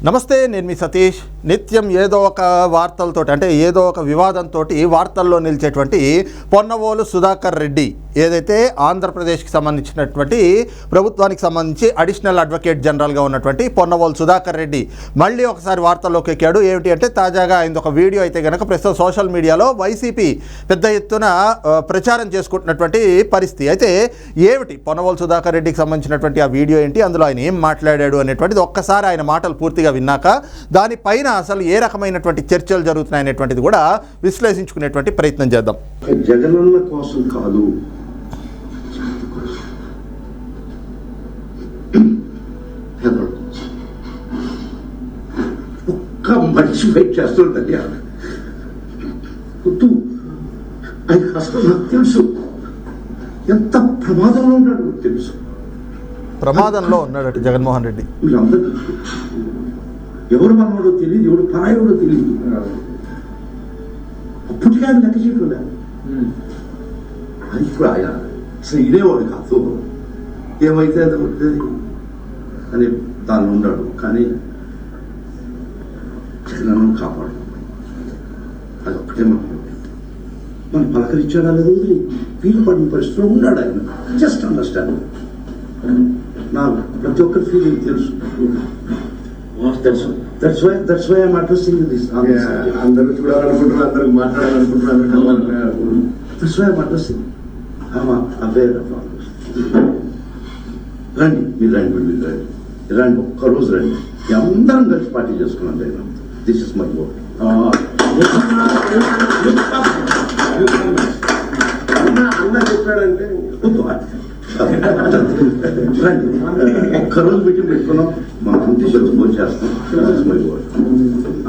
నమస్తే, నేను మీ సతీష్. నిత్యం ఏదో ఒక వార్తలతో అంటే ఏదో ఒక వివాదంతో వార్తల్లో నిలిచేటువంటి పొన్నవోలు సుధాకర్ రెడ్డి ఏదైతే ఆంధ్రప్రదేశ్కి సంబంధించినటువంటి ప్రభుత్వానికి సంబంధించి అడిషనల్ అడ్వకేట్ జనరల్గా ఉన్నటువంటి పొన్నవోలు సుధాకర్ రెడ్డి మళ్ళీ ఒకసారి వార్తల్లోకి ఎక్కాడు. ఏమిటి అంటే తాజాగా ఆయన ఒక వీడియో అయితే కనుక ప్రస్తుతం సోషల్ మీడియాలో వైసీపీ పెద్ద ఎత్తున ప్రచారం చేసుకుంటున్నటువంటి పరిస్థితి. అయితే ఏమిటి పొన్నవోలు సుధాకర్ రెడ్డికి సంబంధించినటువంటి ఆ వీడియో ఏంటి, అందులో ఆయన ఏం మాట్లాడాడు అనేటువంటిది ఒక్కసారి ఆయన మాటలు పూర్తిగా విన్నాక దానిపైన అసలు ఏ రకమైనటువంటి చర్చలు జరుగుతున్నాయనేటువంటిది కూడా విశ్లేషించుకునేటువంటి ప్రయత్నం చేద్దాం. జగనన్న కోసం కాదు, ఒక్క మనిషి వెయిట్ చేస్తుందండి. ఆయన కష్టం నాకు తెలుసు, ఎంత ప్రమాదంలో ఉన్నాడు తెలుసు. ప్రమాదంలో ఉన్నాడట జగన్మోహన్ రెడ్డి. వీళ్ళందరూ ఎవరు మనవాడో తెలియదు, ఎవడు పరాయవాడో తెలియదు. అప్పటికే ఆయన లెక్క చేయకుండా అది ఇప్పుడు ఆయన అసలు ఇదేవాడు కాదు, ఏమైతే అది ఉంటుంది అని దాన్ని ఉన్నాడు. కానీ జగనన్ను కాపాడు, అది ఒక్కటే మనం పలకరించాడా లేదు, వీలు పడిన పరిస్థితిలో ఉన్నాడు ఆయన. Just understand. నాకు ప్రతి ఒక్కరి ఫీలింగ్ తెలుసు. That's why I'm addressing this. అందరూ చూడాలనుకుంటున్నారు, అందరూ మాట్లాడాలనుకుంటున్నారు. That's why I'm addressing. I'm aware of all this. రండి, మీరు రండి, ఒక్కరోజు రండి, అందరం కలిసి పార్టీ చేసుకున్నాం. నేను దిస్ ఇస్ మై గోల్. అన్న చెప్పాడంటే రండి, ఒక్కరోజు మీటింగ్ పెట్టుకున్నాం, మనం ఇంటి ఫోన్ చేస్తాం.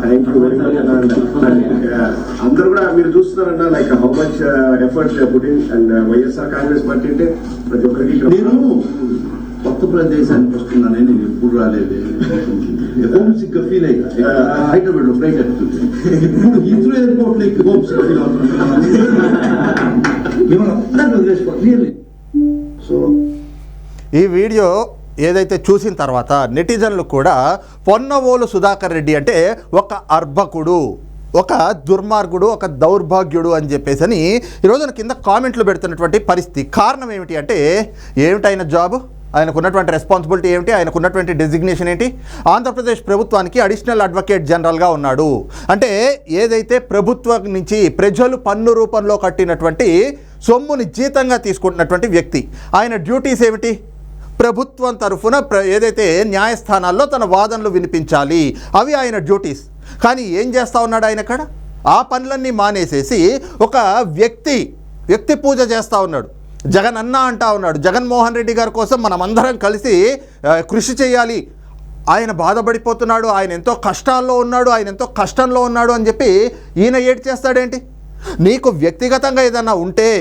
Thank you very much. అందరూ కూడా మీరు చూస్తున్నారన్న like how much efforts putting and YSR Congress party అంటే ప్రతి ఒక్కరికి. నేను కొత్త ప్రదేశానికి వస్తున్నానని నేను ఎప్పుడు రాలేదు. హోమ్ సిక్ ఫీల్ అయ్యా హైదరాబాద్ లో ఫ్లైట్ ఎక్కుతుంది. ఇప్పుడు హిందూ ఎయిర్పోర్ట్ లో హోమ్ సిక్ ఫీల్ అవుతున్నాను. వదిలేసుకోవాలి. సో ఈ వీడియో ఏదైతే చూసిన తర్వాత నెటిజన్లు కూడా పొన్నవోలు సుధాకర్ రెడ్డి అంటే ఒక అర్భకుడు, ఒక దుర్మార్గుడు, ఒక దౌర్భాగ్యుడు అని చెప్పేసి ఈరోజు కింద కామెంట్లు పెడుతున్నటువంటి పరిస్థితి. కారణం ఏమిటి అంటే ఏమిటి ఆయన జాబు, ఆయనకున్నటువంటి రెస్పాన్సిబిలిటీ ఏమిటి, ఆయనకున్నటువంటి డెసిగ్నేషన్ ఏంటి? ఆంధ్రప్రదేశ్ ప్రభుత్వానికి అడిషనల్ అడ్వకేట్ జనరల్గా ఉన్నాడు. అంటే ఏదైతే ప్రభుత్వం నుంచి ప్రజలు పన్ను రూపంలో కట్టినటువంటి సొమ్ముని జీతంగా తీసుకుంటున్నటువంటి వ్యక్తి, ఆయన డ్యూటీస్ ఏమిటి? ప్రభుత్వం తరఫున ఏదైతే న్యాయస్థానాల్లో తన వాదనలు వినిపించాలి, అవి ఆయన డ్యూటీస్. కానీ ఏం చేస్తూ ఉన్నాడు ఆయన అక్కడ? ఆ పనులన్నీ మానేసేసి ఒక వ్యక్తి పూజ చేస్తూ ఉన్నాడు. జగన్ అన్న అంటా ఉన్నాడు. జగన్మోహన్ రెడ్డి గారి కోసం మనమందరం కలిసి కృషి చేయాలి, ఆయన బాధపడిపోతున్నాడు, ఆయన ఎంతో కష్టాల్లో ఉన్నాడు, ఆయన ఎంతో కష్టంలో ఉన్నాడు అని చెప్పి ఈయన ఏడ్ చేస్తాడేంటి? నీకు వ్యక్తిగతంగా ఏదన్నా ఉంటే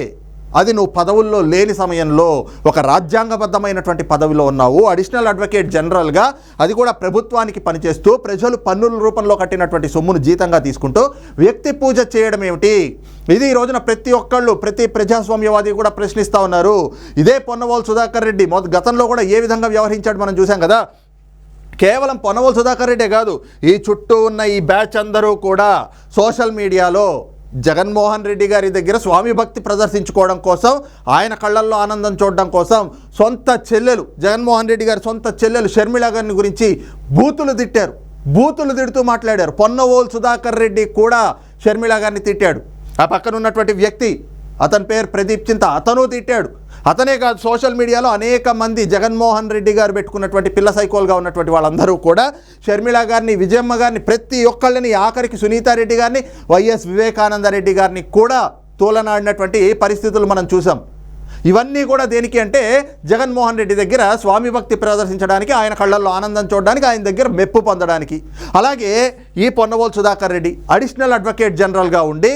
అది నువ్వు పదవుల్లో లేని సమయంలో ఒక రాజ్యాంగబద్ధమైనటువంటి పదవిలో ఉన్నావు, అడిషనల్ అడ్వకేట్ జనరల్గా, అది కూడా ప్రభుత్వానికి పనిచేస్తూ ప్రజలు పన్నుల రూపంలో కట్టినటువంటి సొమ్మును జీతంగా తీసుకుంటూ వ్యక్తి పూజ చేయడం ఏమిటి? ఇది ఈ రోజున ప్రతి ఒక్కళ్ళు, ప్రతి ప్రజాస్వామ్యవాది కూడా ప్రశ్నిస్తూ ఉన్నారు. ఇదే పొన్నవోలు సుధాకర్ రెడ్డి గతంలో కూడా ఏ విధంగా వ్యవహరించాడు మనం చూసాం కదా. కేవలం పొన్నవోలు సుధాకర్ రెడ్డే కాదు, ఈ చుట్టూ ఉన్న ఈ బ్యాచ్ అందరూ కూడా సోషల్ మీడియాలో జగన్మోహన్ రెడ్డి గారి దగ్గర స్వామి భక్తి ప్రదర్శించుకోవడం కోసం, ఆయన కళ్ళల్లో ఆనందం చూడడం కోసం సొంత చెల్లెలు, జగన్మోహన్ రెడ్డి గారి సొంత చెల్లెలు షర్మిల గారిని గురించి బూతులు తిడుతూ మాట్లాడారు. పొన్నవోలు సుధాకర్ రెడ్డి కూడా షర్మిల గారిని తిట్టాడు. ఆ పక్కన ఉన్నటువంటి వ్యక్తి, అతని పేరు ప్రదీప్ చింత, అతను తిట్టాడు. అతనే కాదు, సోషల్ మీడియాలో అనేక మంది జగన్మోహన్ రెడ్డి గారు పెట్టుకున్నటువంటి పిల్ల సైకోల్గా ఉన్నటువంటి వాళ్ళందరూ కూడా షర్మిల గారిని, విజయమ్మ గారిని, ప్రతి ఒక్కళ్ళని, ఆఖరికి సునీతారెడ్డి గారిని, వైఎస్ వివేకానందరెడ్డి గారిని కూడా తోలనాడినటువంటి పరిస్థితులు మనం చూసాం. ఇవన్నీ కూడా దేనికి అంటే జగన్మోహన్ రెడ్డి దగ్గర స్వామి భక్తి ప్రదర్శించడానికి, ఆయన కళ్ళల్లో ఆనందం చూడడానికి, ఆయన దగ్గర మెప్పు పొందడానికి. అలాగే ఈ పొన్నవోలు సుధాకర్ రెడ్డి అడిషనల్ అడ్వకేట్ జనరల్గా ఉండి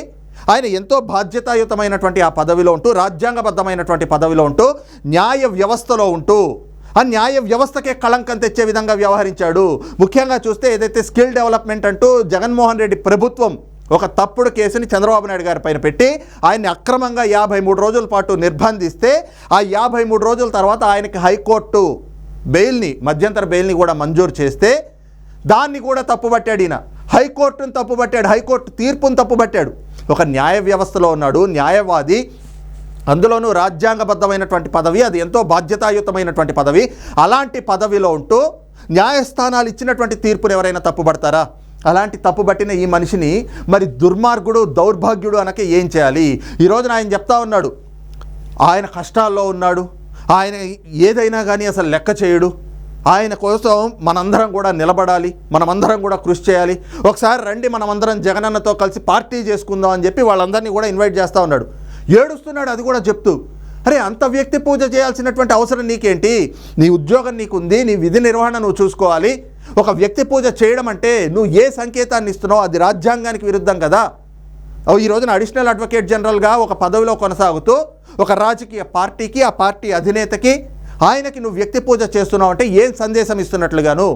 ఆయన ఎంతో బాధ్యతాయుతమైనటువంటి ఆ పదవిలో ఉంటూ, రాజ్యాంగబద్ధమైనటువంటి పదవిలో ఉంటూ, న్యాయ వ్యవస్థలో ఉంటూ ఆ న్యాయ వ్యవస్థకే కళంకం తెచ్చే విధంగా వ్యవహరించాడు. ముఖ్యంగా చూస్తే ఏదైతే స్కిల్ డెవలప్మెంట్ అంటూ జగన్మోహన్ రెడ్డి ప్రభుత్వం ఒక తప్పుడు కేసుని చంద్రబాబు నాయుడు గారి పైన పెట్టి ఆయన్ని అక్రమంగా 53 రోజుల పాటు నిర్బంధిస్తే, ఆ 53 రోజుల తర్వాత ఆయనకి హైకోర్టు బెయిల్ని, మధ్యంతర బెయిల్ని కూడా మంజూరు చేస్తే దాన్ని కూడా తప్పుపట్టాడు ఈయన. హైకోర్టును తప్పుపట్టాడు, హైకోర్టు తీర్పును తప్పుపట్టాడు. ఒక న్యాయ వ్యవస్థలో ఉన్నాడు, న్యాయవాది, అందులోనూ రాజ్యాంగబద్ధమైనటువంటి పదవి, అది ఎంతో బాధ్యతాయుతమైనటువంటి పదవి. అలాంటి పదవిలో ఉంటూ న్యాయస్థానాలు ఇచ్చినటువంటి తీర్పును ఎవరైనా తప్పుపడతారా? అలాంటి తప్పుబట్టిన ఈ మనిషిని మరి దుర్మార్గుడు, దౌర్భాగ్యుడు అనక ఏం చేయాలి? ఈరోజున ఆయన చెప్తా ఉన్నాడు, ఆయన కష్టాల్లో ఉన్నాడు, ఆయన ఏదైనా కానీ అసలు లెక్క చేయడు, ఆయన కోసం మనందరం కూడా నిలబడాలి, మనమందరం కూడా కృషి చేయాలి, ఒకసారి రండి మనమందరం జగనన్నతో కలిసి పార్టీ చేసుకుందాం అని చెప్పి వాళ్ళందరినీ కూడా ఇన్వైట్ చేస్తూ ఉన్నాడు. ఏడుస్తున్నాడు అది కూడా చెప్తూ. అరే, అంత వ్యక్తి పూజ చేయాల్సినటువంటి అవసరం నీకేంటి? నీ ఉద్యోగం నీకుంది, నీ విధి నిర్వహణ నువ్వు చూసుకోవాలి. ఒక వ్యక్తి పూజ చేయడం అంటే నువ్వు ఏ సంకేతాన్ని ఇస్తున్నావు? అది రాజ్యాంగానికి విరుద్ధం కదా. ఈ రోజున అడిషనల్ అడ్వకేట్ జనరల్గా ఒక పదవిలో కొనసాగుతూ ఒక రాజకీయ పార్టీకి, ఆ పార్టీ అధినేతకి, ఆయనకి నువ్వు వ్యక్తి పూజ చేస్తున్నావు అంటే ఏం సందేశం ఇస్తున్నట్లుగాను?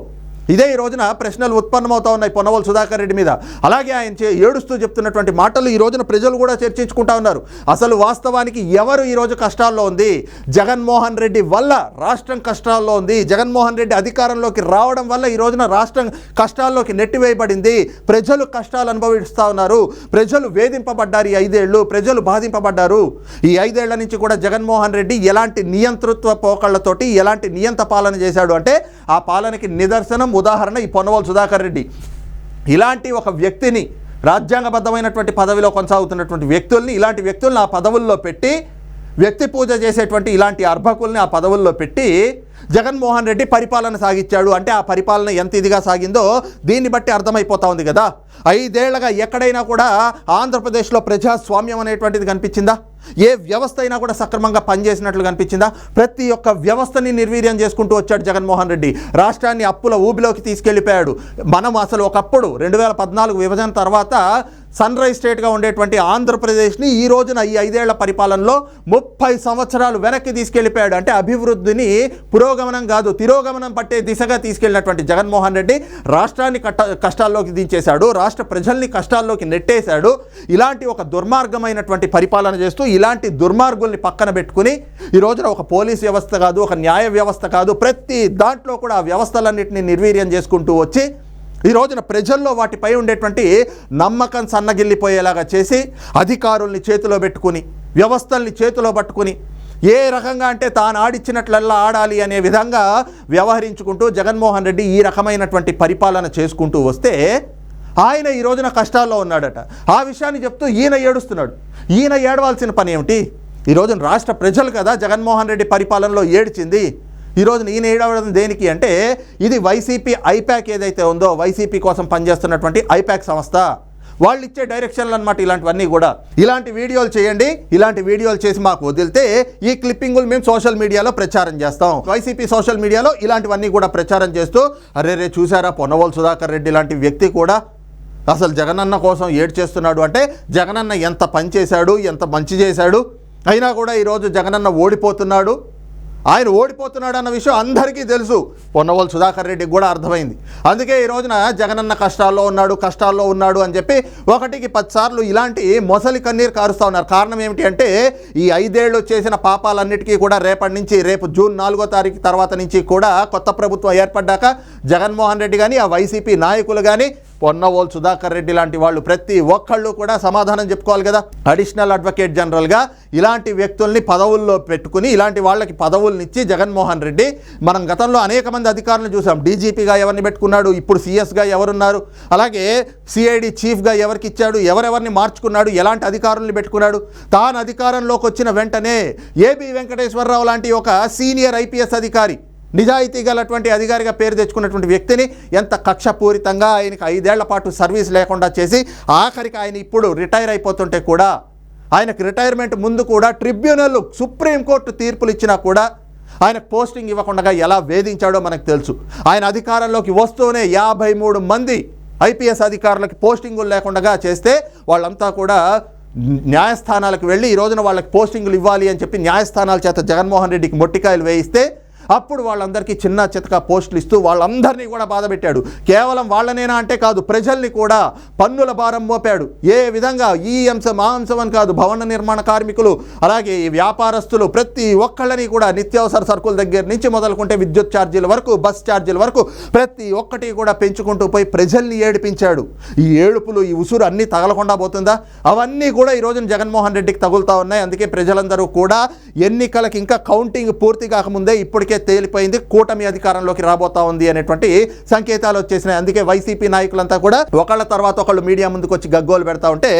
ఇదే ఈ రోజున ప్రశ్నలు ఉత్పన్నమవుతా ఉన్నాయి పొన్నవోలు సుధాకర్ రెడ్డి మీద. అలాగే ఆయన ఏడుస్తూ చెప్తున్నటువంటి మాటలు ఈ రోజున ప్రజలు కూడా చర్చించుకుంటా ఉన్నారు. అసలు వాస్తవానికి ఎవరు ఈరోజు కష్టాల్లో ఉంది? జగన్మోహన్ రెడ్డి వల్ల రాష్ట్రం కష్టాల్లో ఉంది. జగన్మోహన్ రెడ్డి అధికారంలోకి రావడం వల్ల ఈ రోజున రాష్ట్రం కష్టాల్లోకి నెట్టివేయబడింది. ప్రజలు కష్టాలు అనుభవిస్తూ ఉన్నారు. ప్రజలు వేధింపబడ్డారు. ఈ 5 ఏళ్ళు ప్రజలు బాధింపబడ్డారు. ఈ 5 ఏళ్ల నుంచి కూడా జగన్మోహన్ రెడ్డి ఎలాంటి నియంతృత్వ పోకళ్లతోటి ఎలాంటి నియంత పాలన చేశాడు అంటే ఆ పాలనకి నిదర్శనం, ఉదాహరణ ఈ పొన్నవోలు సుధాకర్ రెడ్డి. ఇలాంటి ఒక వ్యక్తిని, రాజ్యాంగబద్ధమైనటువంటి పదవిలో కొనసాగుతున్నటువంటి వ్యక్తుల్ని, ఇలాంటి వ్యక్తుల్ని ఆ పదవుల్లో పెట్టి వ్యక్తి పూజ చేసేటువంటి ఇలాంటి అర్భకుల్ని ఆ పదవుల్లో పెట్టి జగన్మోహన్ రెడ్డి పరిపాలన సాగించాడు అంటే ఆ పరిపాలన ఎంత ఇదిగా సాగిందో దీన్ని బట్టి అర్థమైపోతా ఉంది కదా. 5 ఏళ్లుగా ఎక్కడైనా కూడా ఆంధ్రప్రదేశ్లో ప్రజాస్వామ్యం అనేటువంటిది కనిపించిందా? ఏ వ్యవస్థ అయినా కూడా సక్రమంగా పనిచేసినట్లు కనిపించిందా? ప్రతి ఒక్క వ్యవస్థని నిర్వీర్యం చేసుకుంటూ వచ్చాడు జగన్మోహన్ రెడ్డి. రాష్ట్రాన్ని అప్పుల ఊబిలోకి తీసుకెళ్ళిపోయాడు. మనం అసలు ఒకప్పుడు 2014 విభజన తర్వాత సన్ రైజ్ స్టేట్గా ఉండేటువంటి ఆంధ్రప్రదేశ్ని ఈ రోజున ఈ 5 ఏళ్ల పరిపాలనలో 30 సంవత్సరాలు వెనక్కి తీసుకెళ్ళిపోయాడు. అంటే అభివృద్ధిని పురోగమనం కాదు తిరోగమనం పట్టే దిశగా తీసుకెళ్ళినటువంటి జగన్మోహన్ రెడ్డి రాష్ట్రాన్ని కష్టాల్లోకి దించేశాడు, రాష్ట్ర ప్రజల్ని కష్టాల్లోకి నెట్టేశాడు. ఇలాంటి ఒక దుర్మార్గమైనటువంటి పరిపాలన చేస్తూ ఇలాంటి దుర్మార్గుల్ని పక్కన పెట్టుకుని ఈ రోజున ఒక పోలీస్ వ్యవస్థ కాదు, ఒక న్యాయ వ్యవస్థ కాదు, ప్రతి దాంట్లో కూడా ఆ వ్యవస్థలన్నింటినీ నిర్వీర్యం చేసుకుంటూ వచ్చి ఈ రోజున ప్రజల్లో వాటిపై ఉండేటువంటి నమ్మకం సన్నగిల్లిపోయేలాగా చేసి అధికారుల్ని చేతిలో పెట్టుకుని, వ్యవస్థల్ని చేతిలో పట్టుకుని ఏ రకంగా అంటే తాను ఆడిచ్చినట్లల్లా ఆడాలి అనే విధంగా వ్యవహరించుకుంటూ జగన్మోహన్ రెడ్డి ఈ రకమైనటువంటి పరిపాలన చేసుకుంటూ వస్తే ఆయన ఈ రోజున కష్టాల్లో ఉన్నాడట. ఆ విషయాన్ని చెప్తూ ఈయన ఏడుస్తున్నాడు. ఈయన ఏడవాల్సిన పని ఏమిటి? ఈ రోజున రాష్ట్ర ప్రజలు కదా జగన్మోహన్ రెడ్డి పరిపాలనలో ఏడ్చింది. ఈ రోజున ఈయన ఏడవడం దేనికి అంటే ఇది వైసీపీ ఐపాక్ ఏదైతే ఉందో, వైసీపీ కోసం పనిచేస్తున్నటువంటి ఐపాక్ సంస్థ వాళ్ళు ఇచ్చే డైరెక్షన్లు అనమాట ఇలాంటివన్నీ కూడా. ఇలాంటి వీడియోలు చేయండి, ఇలాంటి వీడియోలు చేసి మాకు వదిలితే ఈ క్లిప్పింగులు మేము సోషల్ మీడియాలో ప్రచారం చేస్తాం. వైసీపీ సోషల్ మీడియాలో ఇలాంటివన్నీ కూడా ప్రచారం చేస్తూ అరే చూసారా పొన్నవోలు సుధాకర్ రెడ్డి లాంటి వ్యక్తి కూడా అసలు జగనన్న కోసం ఏడ్చేస్తున్నాడు అంటే జగనన్న ఎంత పని చేశాడు, ఎంత మంచి చేశాడు, అయినా కూడా ఈరోజు జగనన్న ఓడిపోతున్నాడు. ఆయన ఓడిపోతున్నాడు అన్న విషయం అందరికీ తెలుసు, పొన్నవోలు సుధాకర్ రెడ్డికి కూడా అర్థమైంది. అందుకే ఈ రోజున జగనన్న కష్టాల్లో ఉన్నాడు అని చెప్పి 1కి 10 సార్లు ఇలాంటి మొసలి కన్నీరు కారుస్తూ ఉన్నారు. కారణం ఏమిటి అంటే ఈ 5 ఏళ్ళు చేసిన పాపాలన్నిటికీ కూడా రేపటి నుంచి, రేపు జూన్ 4వ తారీఖు తర్వాత నుంచి కూడా కొత్త ప్రభుత్వం ఏర్పడ్డాక జగన్మోహన్ రెడ్డి కానీ, ఆ వైసీపీ నాయకులు కానీ, పొన్నవోలు సుధాకర్ రెడ్డి లాంటి వాళ్ళు ప్రతి ఒక్కళ్ళు కూడా సమాధానం చెప్పుకోవాలి కదా. అడిషనల్ అడ్వకేట్ జనరల్గా ఇలాంటి వ్యక్తుల్ని పదవుల్లో పెట్టుకుని ఇలాంటి వాళ్ళకి పదవులనిచ్చి జగన్మోహన్ రెడ్డి, మనం గతంలో అనేక మంది అధికారులను చూసాం. డీజీపీగా ఎవరిని పెట్టుకున్నాడు, ఇప్పుడు సిఎస్గా ఎవరున్నారు, అలాగే సిఐడి చీఫ్గా ఎవరికి ఇచ్చాడు, ఎవరెవరిని మార్చుకున్నాడు, ఎలాంటి అధికారుల్ని పెట్టుకున్నాడు. తాను అధికారంలోకి వచ్చిన వెంటనే ఏబి వెంకటేశ్వరరావు లాంటి ఒక సీనియర్ ఐపీఎస్ అధికారి, నిజాయితీ గలటువంటి అధికారిగా పేరు తెచ్చుకున్నటువంటి వ్యక్తిని ఎంత కక్షపూరితంగా ఆయనకి 5 ఏళ్ల పాటు సర్వీస్ లేకుండా చేసి ఆఖరికి ఆయన ఇప్పుడు రిటైర్ అయిపోతుంటే కూడా, ఆయనకు రిటైర్మెంట్ ముందు కూడా ట్రిబ్యునల్, సుప్రీంకోర్టు తీర్పులు ఇచ్చినా కూడా ఆయనకు పోస్టింగ్ ఇవ్వకుండా ఎలా వేధించాడో మనకు తెలుసు. ఆయన అధికారంలోకి వస్తూనే 53 మంది ఐపీఎస్ అధికారులకి పోస్టింగులు లేకుండా చేస్తే వాళ్ళంతా కూడా న్యాయస్థానాలకు వెళ్ళి ఈ రోజున వాళ్ళకి పోస్టింగులు ఇవ్వాలి అని చెప్పి న్యాయస్థానాల చేత జగన్మోహన్ రెడ్డికి మొట్టికాయలు వేయిస్తే అప్పుడు వాళ్ళందరికీ చిన్న చితక పోస్టులు ఇస్తూ వాళ్ళందరినీ కూడా బాధ పెట్టాడు. కేవలం వాళ్ళనేనా అంటే కాదు, ప్రజల్ని కూడా పన్నుల భారం మోపాడు. ఏ విధంగా ఈ అంశం ఆ అంశం అని కాదు, భవన నిర్మాణ కార్మికులు అలాగే ఈ వ్యాపారస్తులు ప్రతి ఒక్కళ్ళని కూడా నిత్యావసర సరుకుల దగ్గర నుంచి మొదలుకుంటే విద్యుత్ ఛార్జీల వరకు, బస్ ఛార్జీల వరకు ప్రతి ఒక్కటి కూడా పెంచుకుంటూ పోయి ప్రజల్ని ఏడిపించాడు. ఈ ఏడుపులు ఈ ఉసురు అన్నీ తగలకుండా పోతుందా? అవన్నీ కూడా ఈ రోజున జగన్మోహన్ రెడ్డికి తగులుతూ ఉన్నాయి. అందుకే ప్రజలందరూ కూడా ఎన్నికలకి ఇంకా కౌంటింగ్ పూర్తి కాకముందే ఇప్పటికే తేలిపోయింది, కూటమి అధికారంలోకి రాబోతా ఉంది అనేటువంటి సంకేతాలు వచ్చేసినాయి. అందుకే వైసీపీ నాయకులంతా కూడా ఒకళ్ళ తర్వాత ఒకళ్ళు మీడియా ముందుకు వచ్చి గగ్గోలు పెడతా ఉంటే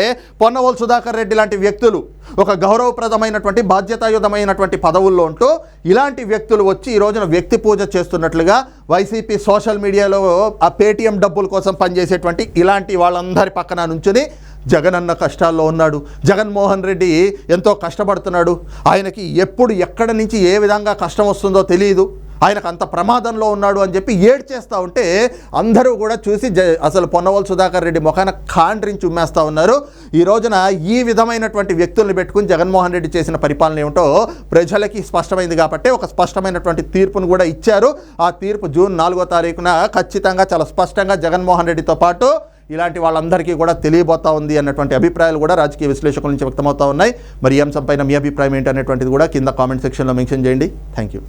పొన్నవోలు సుధాకర్ రెడ్డి లాంటి వ్యక్తులు ఒక గౌరవప్రదమైనటువంటి బాధ్యతాయుతమైనటువంటి పదవుల్లో ఉంటూ ఇలాంటి వ్యక్తులు వచ్చి ఈ రోజున వ్యక్తి పూజ చేస్తున్నట్లుగా వైసీపీ సోషల్ మీడియాలో ఆ పేటీఎం డబ్బుల కోసం పనిచేసేటువంటి ఇలాంటి వాళ్ళందరి పక్కన నుంచుని జగన్ అన్న కష్టాల్లో ఉన్నాడు, జగన్మోహన్ రెడ్డి ఎంతో కష్టపడుతున్నాడు, ఆయనకి ఎప్పుడు ఎక్కడి నుంచి ఏ విధంగా కష్టం వస్తుందో తెలియదు, ఆయనకు అంత ప్రమాదంలో ఉన్నాడు అని చెప్పి ఏడ్చేస్తూ ఉంటే అందరూ కూడా చూసి అసలు పొన్నవోలు సుధాకర్ రెడ్డి ముఖాన కాండ్రించి ఉమ్మేస్తూ ఉన్నారు. ఈ రోజున ఈ విధమైనటువంటి వ్యక్తుల్ని పెట్టుకుని జగన్మోహన్ రెడ్డి చేసిన పరిపాలన ఏమిటో ప్రజలకి స్పష్టమైంది కాబట్టి ఒక స్పష్టమైనటువంటి తీర్పును కూడా ఇచ్చారు. ఆ తీర్పు జూన్ 4వ తారీఖున ఖచ్చితంగా చాలా స్పష్టంగా జగన్మోహన్ రెడ్డితో పాటు ఇలాంటి వాళ్ళందరికీ కూడా తెలియబోతా ఉంది అన్నటువంటి అభిప్రాయాలు కూడా రాజకీయ విశ్లేషకుల నుంచి వ్యక్తమవుతా ఉన్నాయి. మరి ఈ అంశంపైన మీ అభిప్రాయం ఏంటి అనేటువంటిది కూడా కింద కామెంట్ సెక్షన్లో మెన్షన్ చేయండి. Thank you.